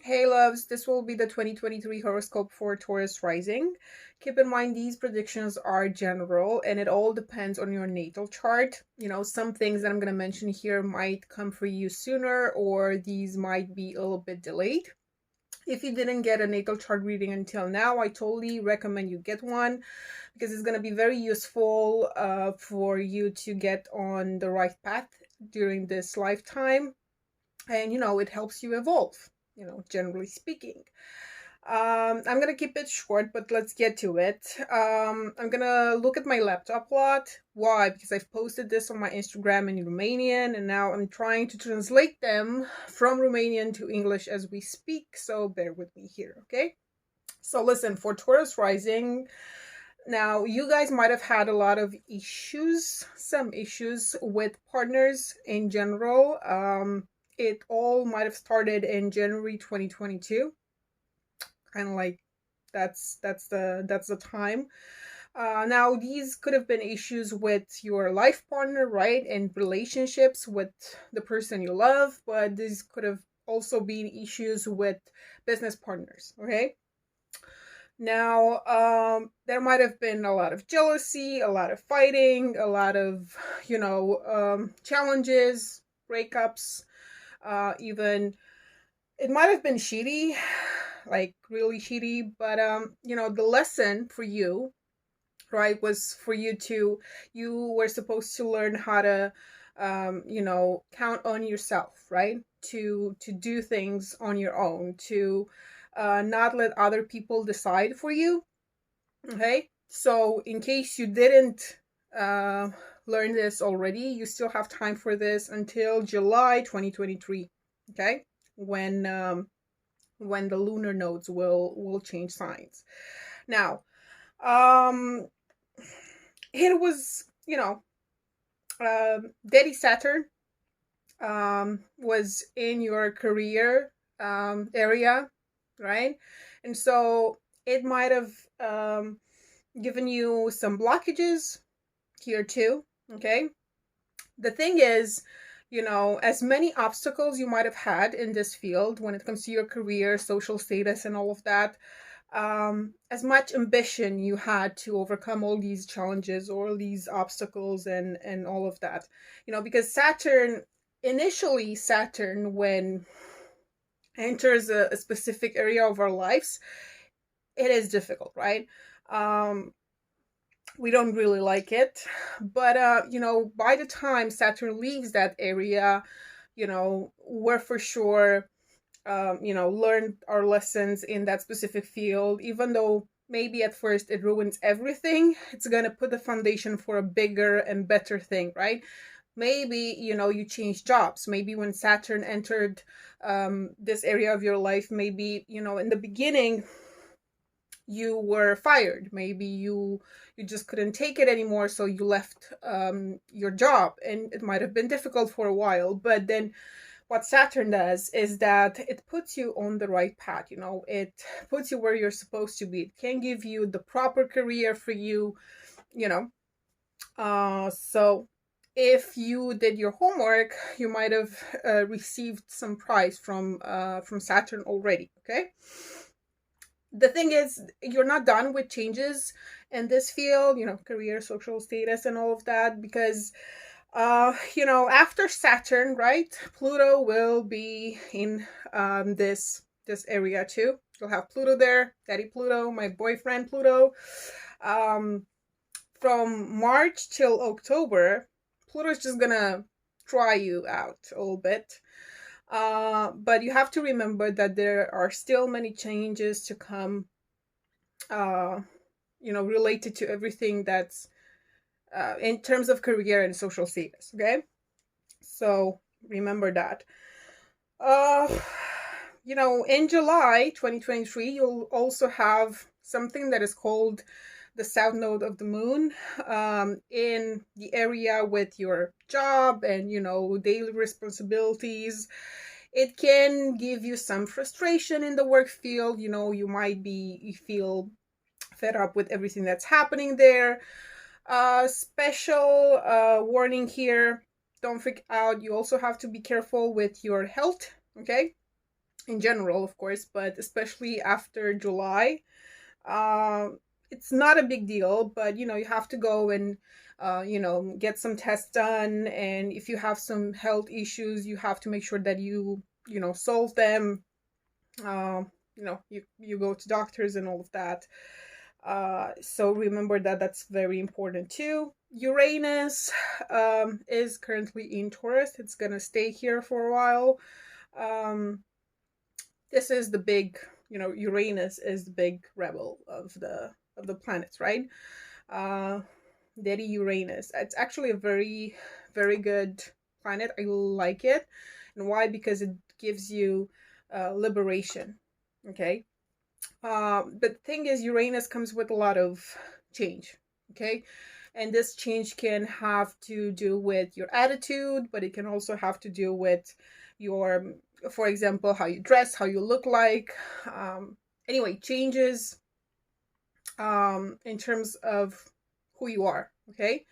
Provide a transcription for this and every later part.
Hey loves, this will be the 2023 horoscope for Taurus Rising. Keep in mind these predictions are general and it all depends on your natal chart. Some things that I'm going to mention here might come for you sooner or these might be a little bit delayed. If you didn't get a natal chart reading until now, I totally recommend you get one because it's going to be very useful for you to get on the right path during this lifetime. And, it helps you evolve, generally speaking. I'm gonna keep it short, but let's get to it. I'm gonna look at my laptop a lot. Why? Because I've posted this on my Instagram in Romanian, and now I'm trying to translate them from Romanian to English as we speak, so bear with me here, okay? So listen, for Taurus Rising, now you guys might have had a lot of issues, some issues with partners in general. It all might have started in January 2022, kind of like that's the time. Now these could have been issues with your life partner, right, and relationships with the person you love, but these could have also been issues with business partners. Okay, now there might have been a lot of jealousy, a lot of fighting, a lot of challenges, breakups, even it might have been shitty, like really shitty, but the lesson for you, right, was for you were supposed to learn how to count on yourself, right, to do things on your own, to not let other people decide for you. Okay, so in case you didn't uh learn this already, you still have time for this until July 2023. Okay, when the lunar nodes will change signs. Now, it was Daddy Saturn was in your career area, right? And so it might have given you some blockages here too. Okay, the thing is, as many obstacles you might have had in this field when it comes to your career, social status, and all of that, as much ambition you had to overcome all these challenges or these obstacles and all of that, because Saturn, when enters a specific area of our lives, it is difficult, right? We don't really like it, but by the time Saturn leaves that area, we're for sure learned our lessons in that specific field. Even though maybe at first it ruins everything, it's gonna put the foundation for a bigger and better thing, right? Maybe you change jobs. Maybe when Saturn entered this area of your life, maybe in the beginning you were fired. Maybe you just couldn't take it anymore, so you left your job, and it might have been difficult for a while. But then what Saturn does is that it puts you on the right path. It puts you where you're supposed to be. It can give you the proper career for you. So if you did your homework, you might have received some prize from Saturn already. Okay, the thing is, you're not done with changes in this field, career, social status, and all of that, because after Saturn, right, Pluto will be in this area too. You'll have Pluto there, Daddy Pluto, my boyfriend Pluto. From March till October, Pluto's just gonna try you out a little bit. But you have to remember that there are still many changes to come, related to everything that's in terms of career and social status. Okay, so remember that. Uh, in July 2023, you'll also have something that is called the south node of the moon in the area with your job and daily responsibilities. It can give you some frustration in the work field. You might feel fed up with everything that's happening there. Special warning here, don't freak out. You also have to be careful with your health. Okay, in general, of course, but especially after July. It's not a big deal, but you know, you have to go and you know, get some tests done, and if you have some health issues, you have to make sure that you know, solve them. You know, you go to doctors and all of that. So remember that that's very important too. Uranus is currently in Taurus. It's gonna stay here for a while. Um, this is the big, you know, Uranus is the big rebel of the planets, right? Uh, Daddy Uranus. It's actually a very, very good planet. I like it. And why? Because it gives you liberation. Okay. But the thing is, Uranus comes with a lot of change. Okay. And this change can have to do with your attitude, but it can also have to do with your, for example, how you dress, how you look like. Anyway, changes in terms of who you are. Okay.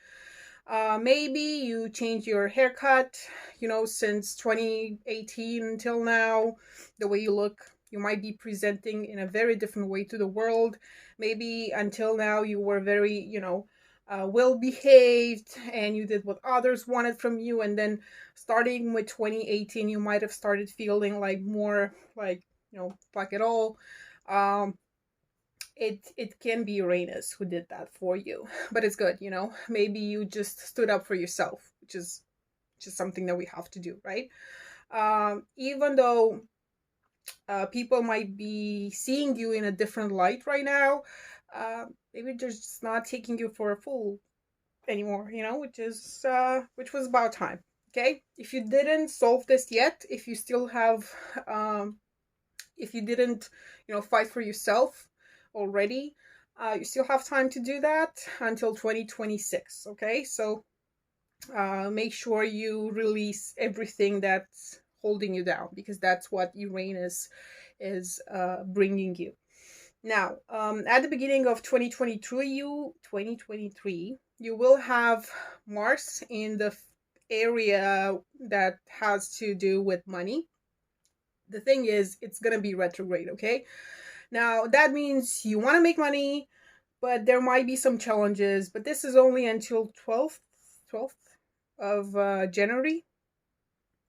Maybe you change your haircut, you know, since 2018 until now, the way you look. You might be presenting in a very different way to the world. Maybe until now you were very, you know, well behaved and you did what others wanted from you. And then starting with 2018, you might have started feeling like more like, you know, fuck it all. Um, it can be Uranus who did that for you, but it's good, you know. Maybe you just stood up for yourself, which is just something that we have to do, right? Even though people might be seeing you in a different light right now, maybe they're just not taking you for a fool anymore, you know, which was about time. Okay, if you didn't solve this yet, if you still have if you didn't, you know, fight for yourself already, you still have time to do that until 2026. Okay, so make sure you release everything that's holding you down, because that's what Uranus is bringing you. Now, at the beginning of 2023, you will have Mars in the area that has to do with money. The thing is, it's going to be retrograde, okay? Now, that means you want to make money, but there might be some challenges, but this is only until 12th of January.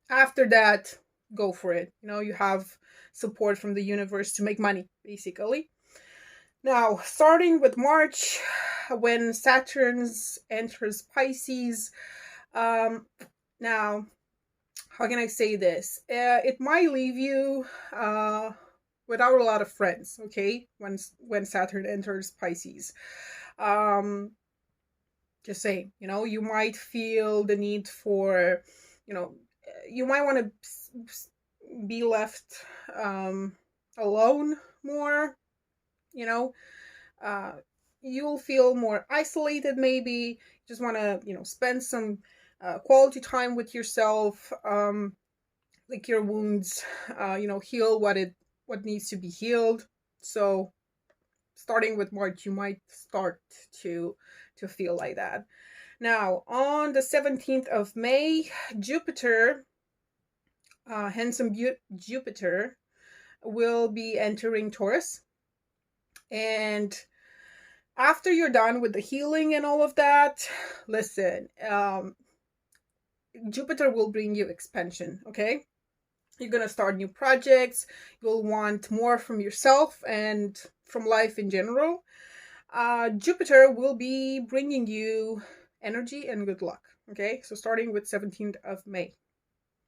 After that, go for it. You know, you have support from the universe to make money, basically. Now, starting with March, when Saturn enters Pisces, now, how can I say this? It might leave you without a lot of friends, okay? When Saturn enters Pisces. Just saying, you know, you might feel the need for, you know, you might want to be left alone more, you know. You'll feel more isolated, maybe. Just want to, you know, spend some quality time with yourself, like your wounds, you know, heal what needs to be healed. So starting with March, you might start to feel like that. Now, on the 17th of May, Jupiter, handsome Jupiter, will be entering Taurus. And after you're done with the healing and all of that, listen, Jupiter will bring you expansion, okay? You're going to start new projects. You'll want more from yourself and from life in general. Jupiter will be bringing you energy and good luck, okay? So starting with 17th of May,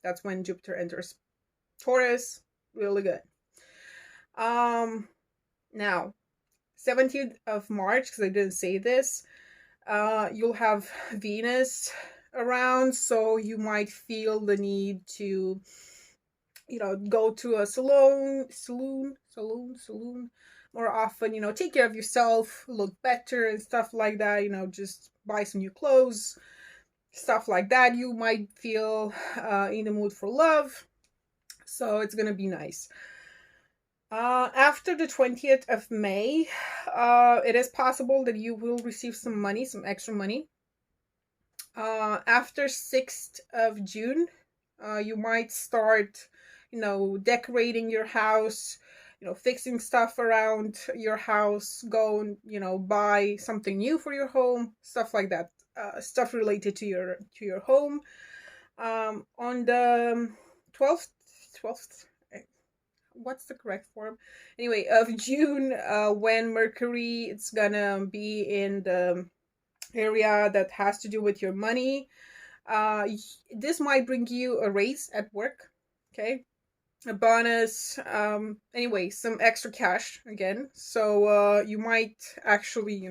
that's when Jupiter enters Taurus. Really good. Now, 17th of March, because I didn't say this, you'll have Venus around, so you might feel the need to, you know, go to a saloon more often, you know, take care of yourself, look better and stuff like that, you know, just buy some new clothes, stuff like that. You might feel in the mood for love, so it's gonna be nice. After the 20th of May, it is possible that you will receive some money, some extra money. After 6th of June, you might start, decorating your house, fixing stuff around your house, go and, buy something new for your home, stuff like that, stuff related to your home. On the 12th, 12th, what's the correct form? Anyway, of June, when Mercury, it's gonna be in the area that has to do with your money. This might bring you a raise at work, okay? A bonus, anyway, some extra cash again. So you might actually,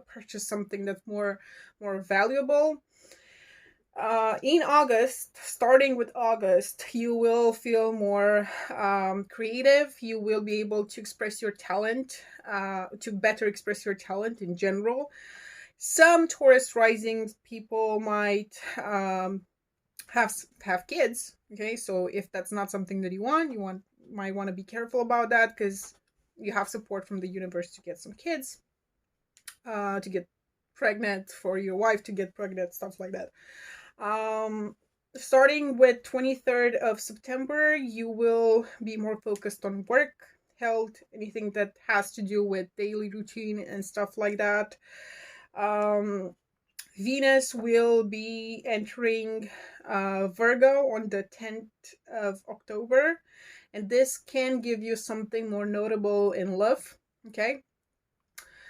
purchase something that's more valuable. In August, starting with August, you will feel more creative. You will be able to express your talent, to better express your talent in general. Some Taurus rising people might have kids. Okay, so if that's not something that you might want to be careful about that, because you have support from the universe to get some kids, to get pregnant, for your wife to get pregnant, stuff like that. Starting with 23rd of September, you will be more focused on work, health, anything that has to do with daily routine and stuff like that. Venus will be entering Virgo on the 10th of October, and this can give you something more notable in love. Okay,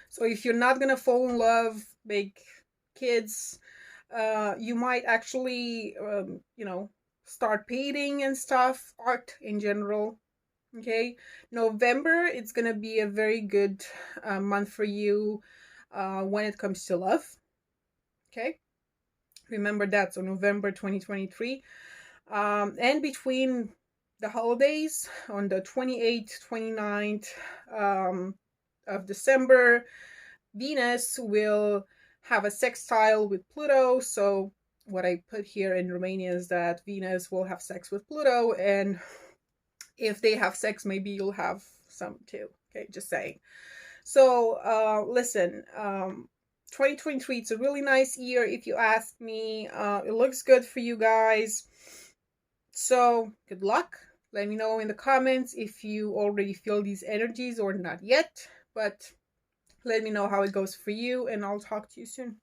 so if you're not gonna fall in love, make kids, you might actually, start painting and stuff, art in general. Okay, November, it's gonna be a very good month for you when it comes to love. Okay, remember that. So November 2023, and between the holidays on the 28th, 29th of December, Venus will have a sextile with Pluto. So what I put here in Romania is that Venus will have sex with Pluto, and if they have sex, maybe you'll have some too. Okay, just saying. So listen, 2023, it's a really nice year if you ask me. It looks good for you guys. So good luck. Let me know in the comments if you already feel these energies or not yet, but let me know how it goes for you, and I'll talk to you soon.